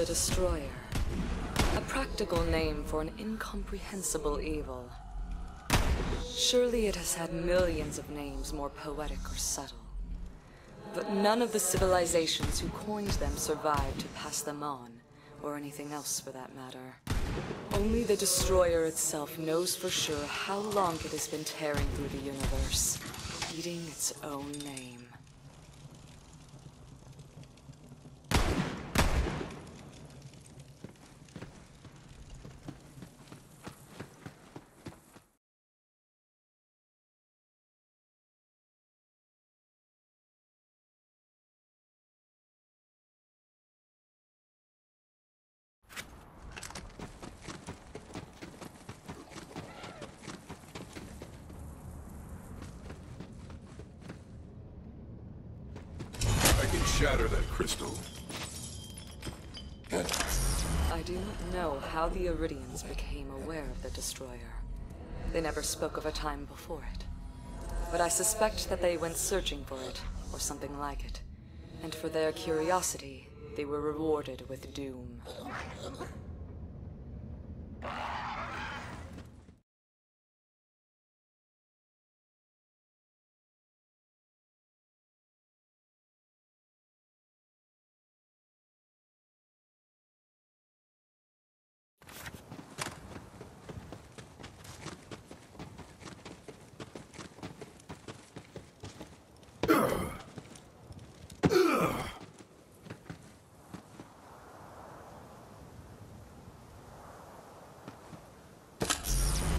The Destroyer. A practical name for an incomprehensible evil. Surely it has had millions of names more poetic or subtle. But none of the civilizations who coined them survived to pass them on, or anything else for that matter. Only the Destroyer itself knows for sure how long it has been tearing through the universe, eating its own name. Shatter that crystal. I do not know how the Eridians became aware of the Destroyer. They never spoke of a time before it. But I suspect that they went searching for it, or something like it. And for their curiosity, they were rewarded with doom.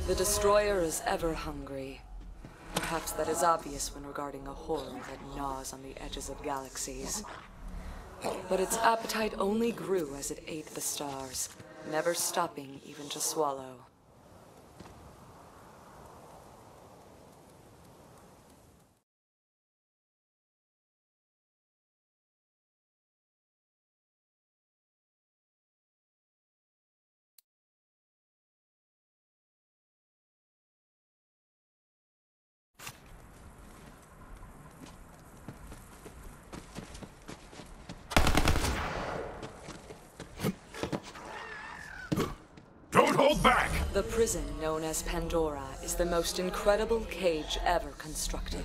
The Destroyer is ever hungry. Perhaps that is obvious when regarding a horror that gnaws on the edges of galaxies. But its appetite only grew as it ate the stars, never stopping even to swallow. Hold back! The prison known as Pandora is the most incredible cage ever constructed.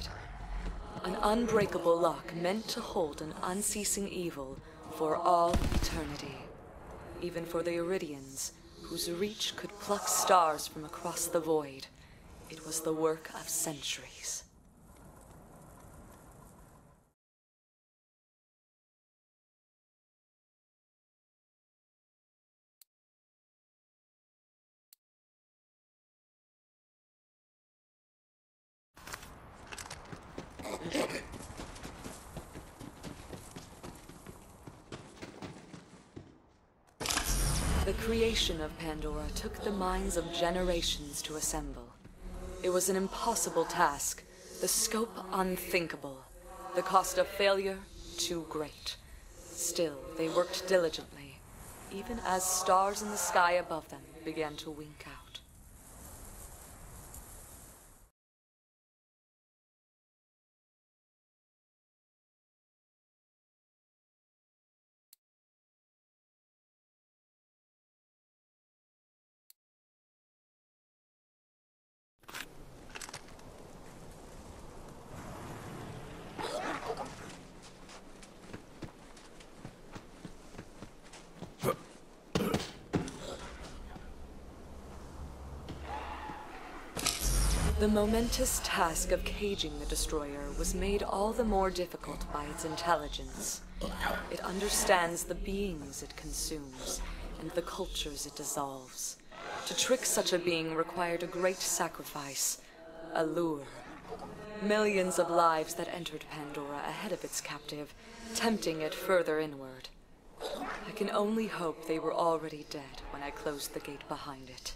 An unbreakable lock meant to hold an unceasing evil for all eternity. Even for the Eridians, whose reach could pluck stars from across the void, it was the work of centuries. The creation of Pandora took the minds of generations to assemble. It was an impossible task, the scope unthinkable, the cost of failure too great. Still, they worked diligently, even as stars in the sky above them began to wink out. The momentous task of caging the Destroyer was made all the more difficult by its intelligence. It understands the beings it consumes, and the cultures it dissolves. To trick such a being required a great sacrifice, a lure. Millions of lives that entered Pandora ahead of its captive, tempting it further inward. I can only hope they were already dead when I closed the gate behind it.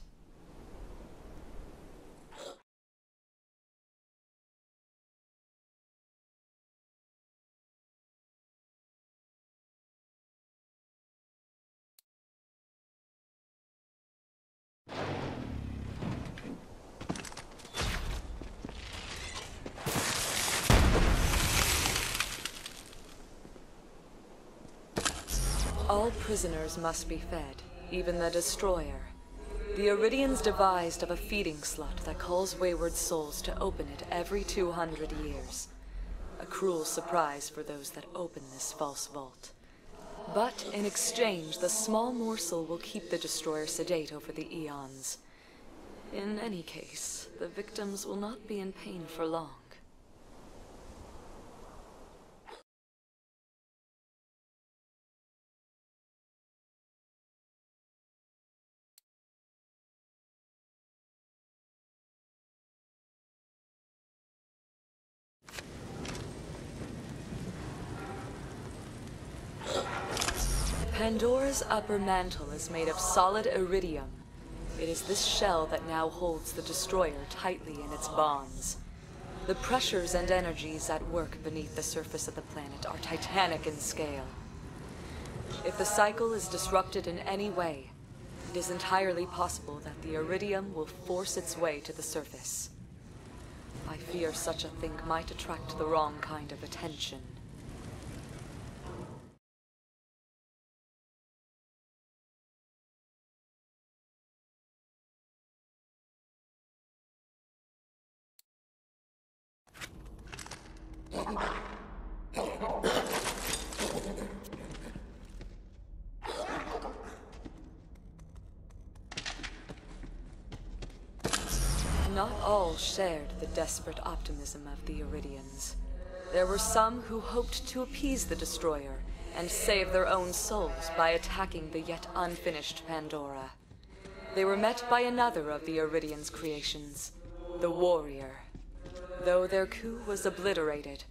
All All prisoners must be fed, even the Destroyer. The Eridians devised of a feeding slot that calls wayward souls to open it every 200 years. A cruel surprise for those that open this false vault. But in exchange, the small morsel will keep the Destroyer sedate over the eons. In any case, the victims will not be in pain for long. Pandora's upper mantle is made of solid iridium. It is this shell that now holds the Destroyer tightly in its bonds. The pressures and energies at work beneath the surface of the planet are titanic in scale. If the cycle is disrupted in any way, it is entirely possible that the iridium will force its way to the surface. I fear such a thing might attract the wrong kind of attention. Not all shared the desperate optimism of the Eridians. There were some who hoped to appease the Destroyer and save their own souls by attacking the yet unfinished Pandora. They were met by another of the Eridians' creations, the Warrior. Though their coup was obliterated,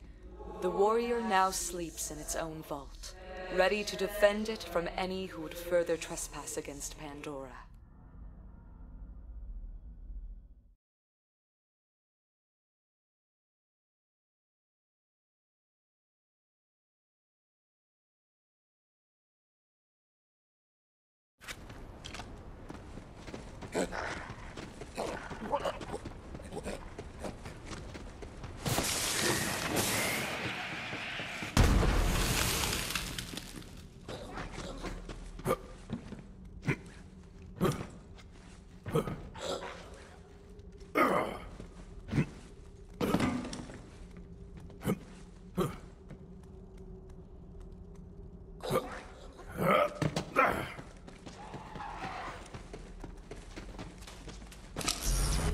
the Warrior now sleeps in its own vault, ready to defend it from any who would further trespass against Pandora.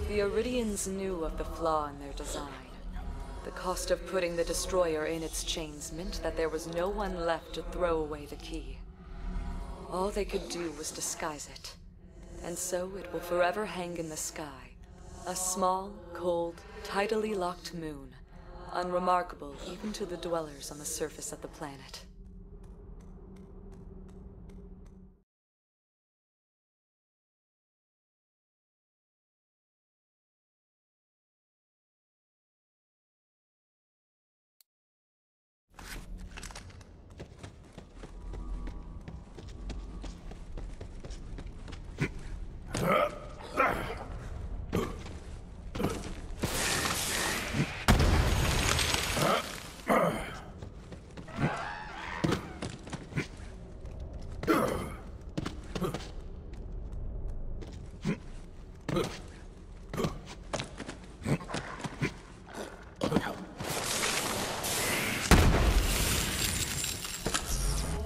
The Eridians knew of the flaw in their design. The cost of putting the Destroyer in its chains meant that there was no one left to throw away the key. All they could do was disguise it, and so it will forever hang in the sky, a small, cold, tidally locked moon, unremarkable even to the dwellers on the surface of the planet.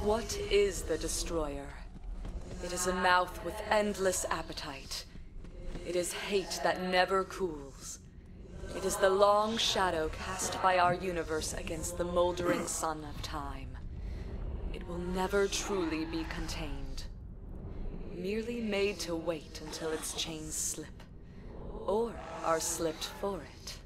What is the Destroyer? It is a mouth with endless appetite. It is hate that never cools. It is the long shadow cast by our universe against the moldering sun of time. It will never truly be contained. Merely made to wait until its chains slip, or are slipped for it.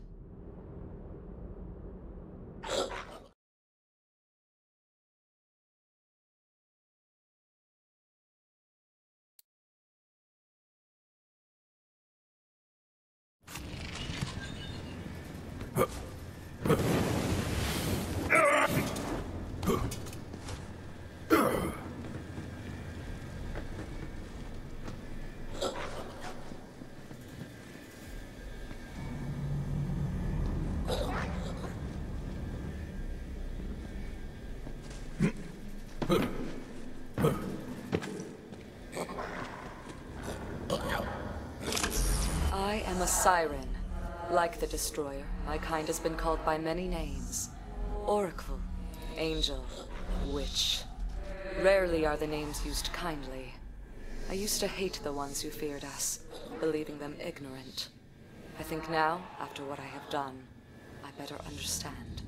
am a siren. Like the Destroyer, my kind has been called by many names. Oracle, Angel, Witch. Rarely are the names used kindly. I used to hate the ones who feared us, believing them ignorant. I think now, after what I have done, I better understand.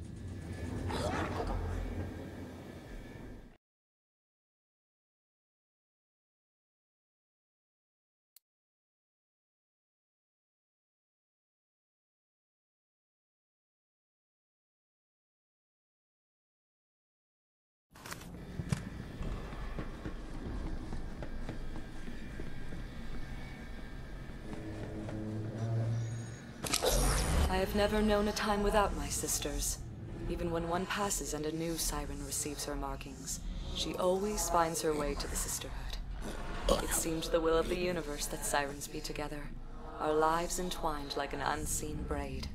I have never known a time without my sisters. Even when one passes and a new siren receives her markings, she always finds her way to the sisterhood. It seemed the will of the universe that sirens be together, our lives entwined like an unseen braid.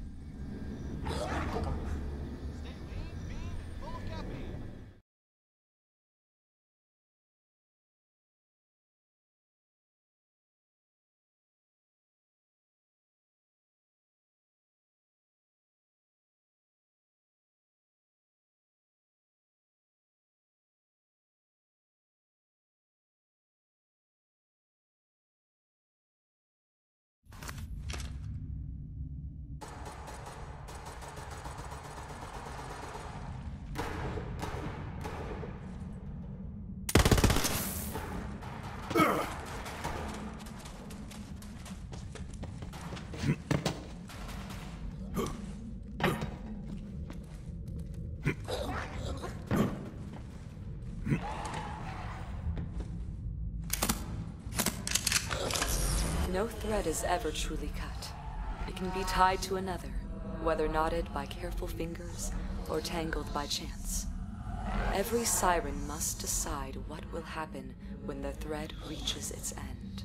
No thread is ever truly cut. It can be tied to another, whether knotted by careful fingers or tangled by chance. Every siren must decide what will happen when the thread reaches its end.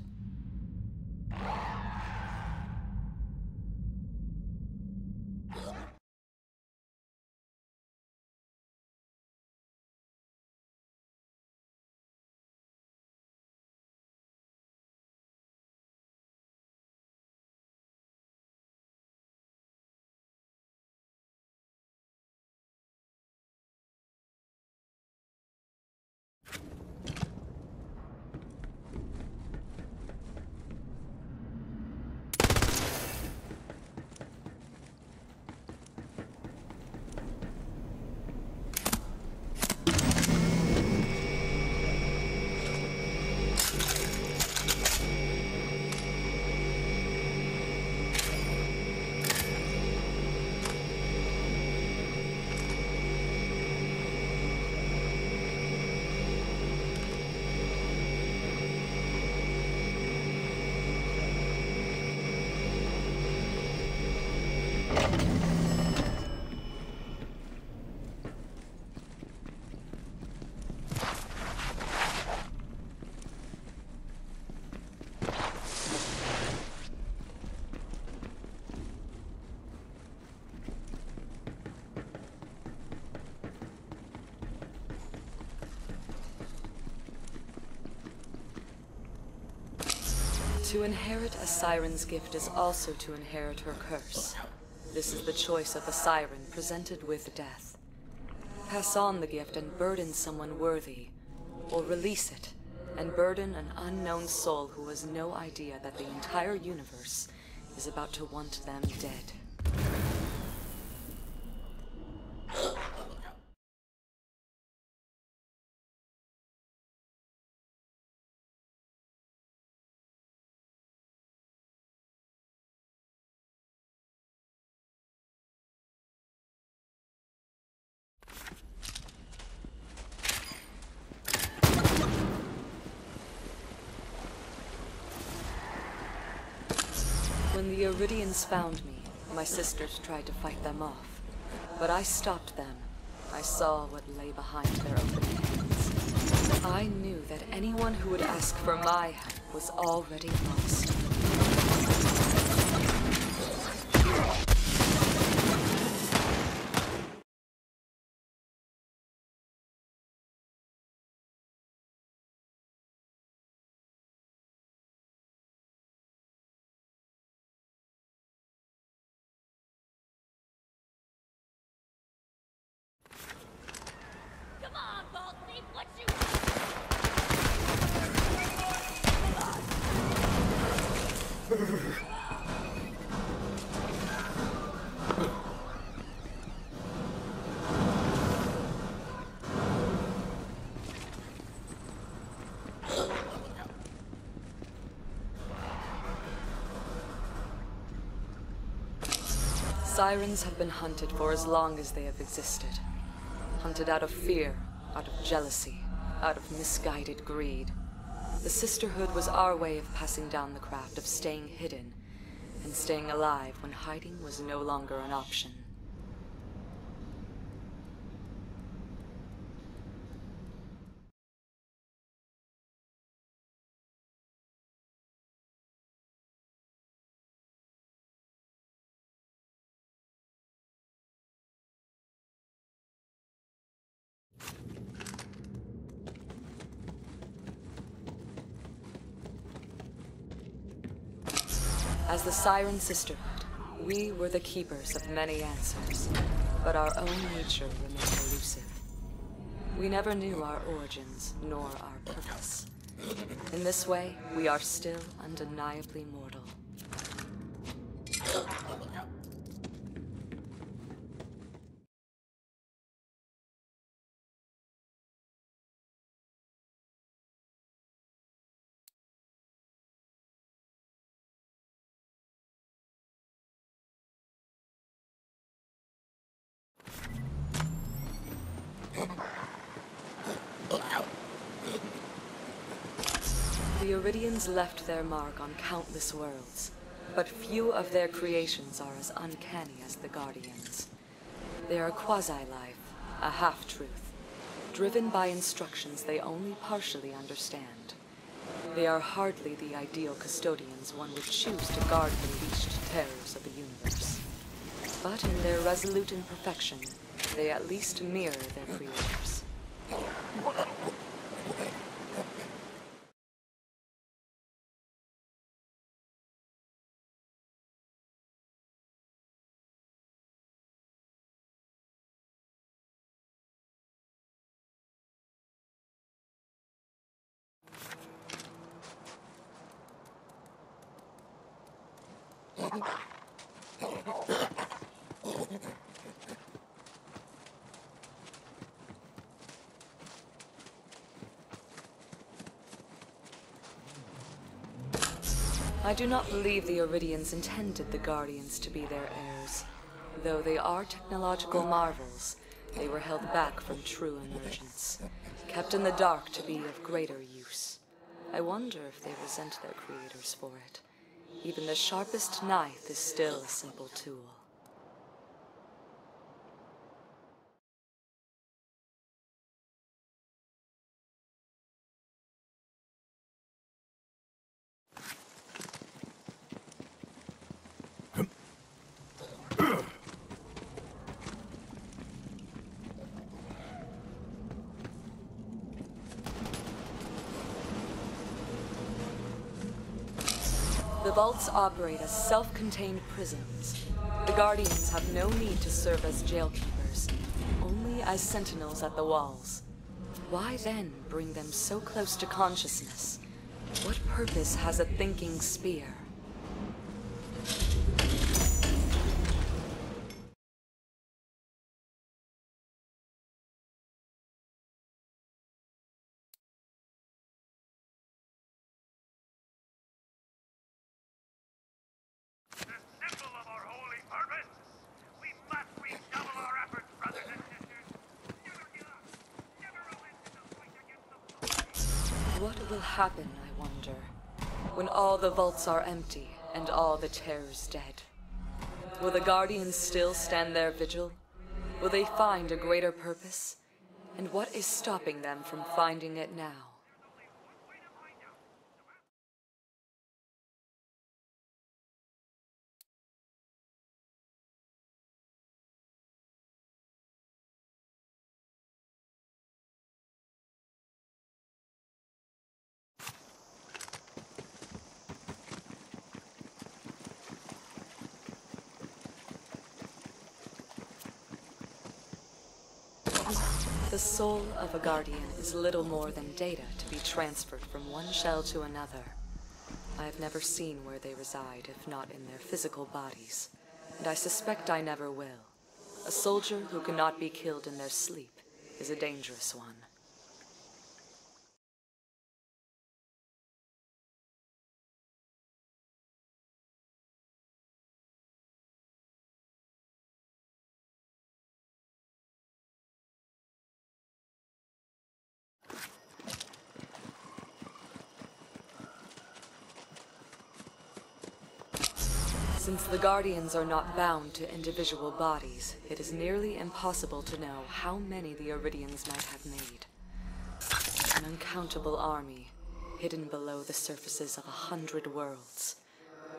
To inherit a siren's gift is also to inherit her curse. This is the choice of the siren presented with death. Pass on the gift and burden someone worthy, or release it and burden an unknown soul who has no idea that the entire universe is about to want them dead. When the Eridians found me, my sisters tried to fight them off. But I stopped them. I saw what lay behind their open hands. I knew that anyone who would ask for my help was already lost. Sirens have been hunted for as long as they have existed. Hunted out of fear, out of jealousy, out of misguided greed. The Sisterhood was our way of passing down the craft of staying hidden, and staying alive when hiding was no longer an option. As the Siren Sisterhood, we were the keepers of many answers, but our own nature remained elusive. We never knew our origins, nor our purpose. In this way, we are still undeniably mortal. The Eridians left their mark on countless worlds, but few of their creations are as uncanny as the Guardians. They are quasi-life, a half-truth, driven by instructions they only partially understand. They are hardly the ideal custodians one would choose to guard the leashed terrors of the universe. But in their resolute imperfection, they at least mirror their creators. I do not believe the Eridians intended the Guardians to be their heirs. Though they are technological marvels, they were held back from true emergence, kept in the dark to be of greater use. I wonder if they resent their creators for it. Even the sharpest knife is still a simple tool. The vaults operate as self-contained prisons. The Guardians have no need to serve as jailkeepers, only as sentinels at the walls. Why then bring them so close to consciousness? What purpose has a thinking spear? What will happen, I wonder, when all the vaults are empty and all the terrors dead? Will the Guardians still stand their vigil? Will they find a greater purpose? And what is stopping them from finding it now? The soul of a Guardian is little more than data to be transferred from one shell to another. I have never seen where they reside, if not in their physical bodies, and I suspect I never will. A soldier who cannot be killed in their sleep is a dangerous one. Since the Guardians are not bound to individual bodies, it is nearly impossible to know how many the Eridians might have made. An uncountable army, hidden below the surfaces of 100 worlds.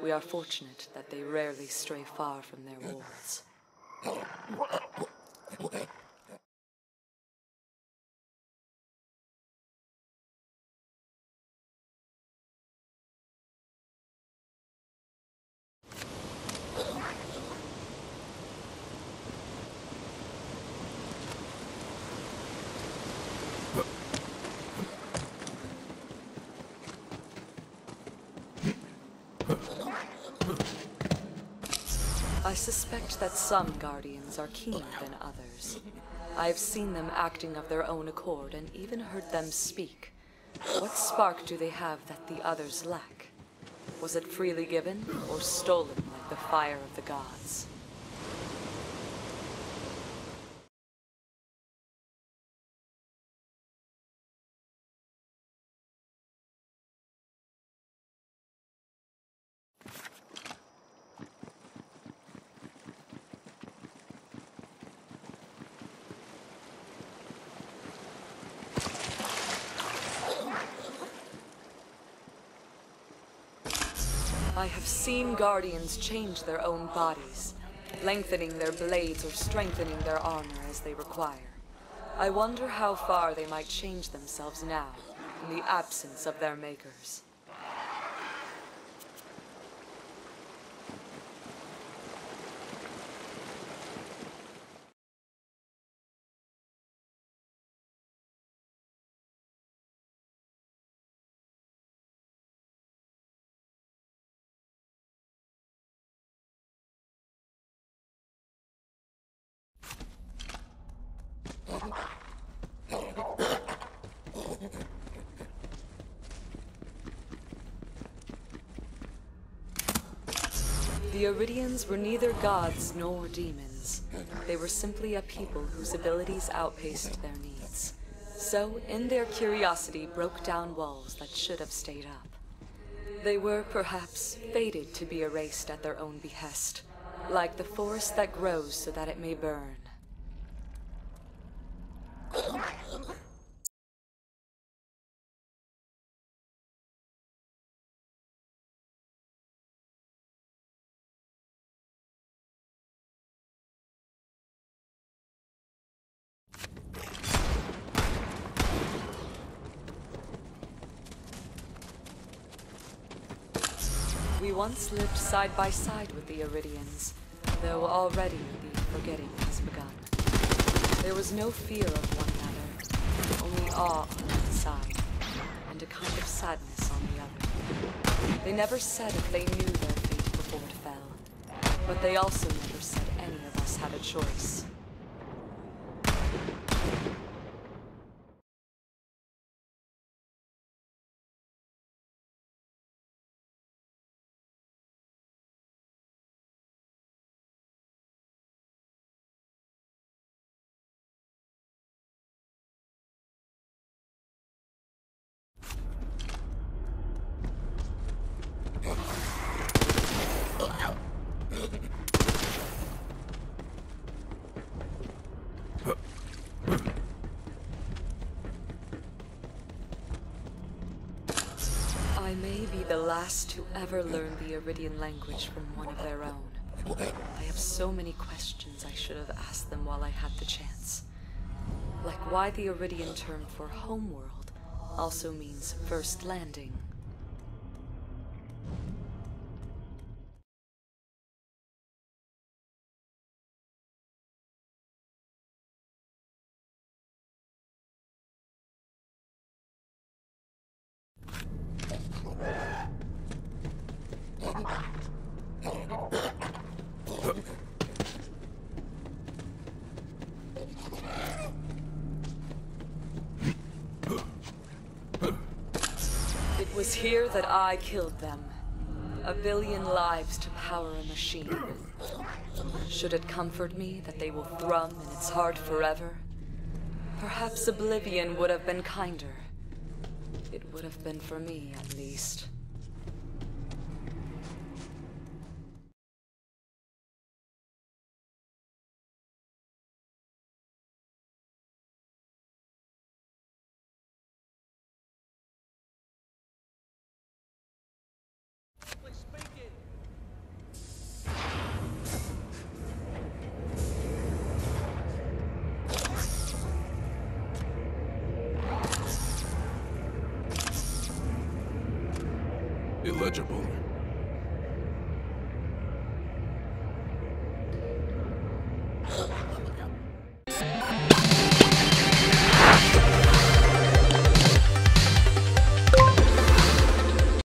We are fortunate that they rarely stray far from their wards. I suspect that some Guardians are keener than others. I have seen them acting of their own accord and even heard them speak. What spark do they have that the others lack? Was it freely given or stolen like the fire of the gods? I have seen Guardians change their own bodies, lengthening their blades or strengthening their armor as they require. I wonder how far they might change themselves now, in the absence of their makers. The Eridians were neither gods nor demons. They were simply a people whose abilities outpaced their needs. So, in their curiosity, broke down walls that should have stayed up. They were, perhaps, fated to be erased at their own behest, like the forest that grows so that it may burn. We once lived side by side with the Eridians, though already the forgetting has begun. There was no fear of one another, only awe on one side, and a kind of sadness on the other. They never said if they knew their fate before it fell, but they also never said any of us had a choice. I may be the last to ever learn the Eridian language from one of their own. I have so many questions I should have asked them while I had the chance. Like why the Eridian term for homeworld also means first landing. It was here that I killed them. 1 billion lives to power a machine. Should it comfort me that they will thrum in its heart forever? Perhaps oblivion would have been kinder. It would have been for me, at least. Illegible.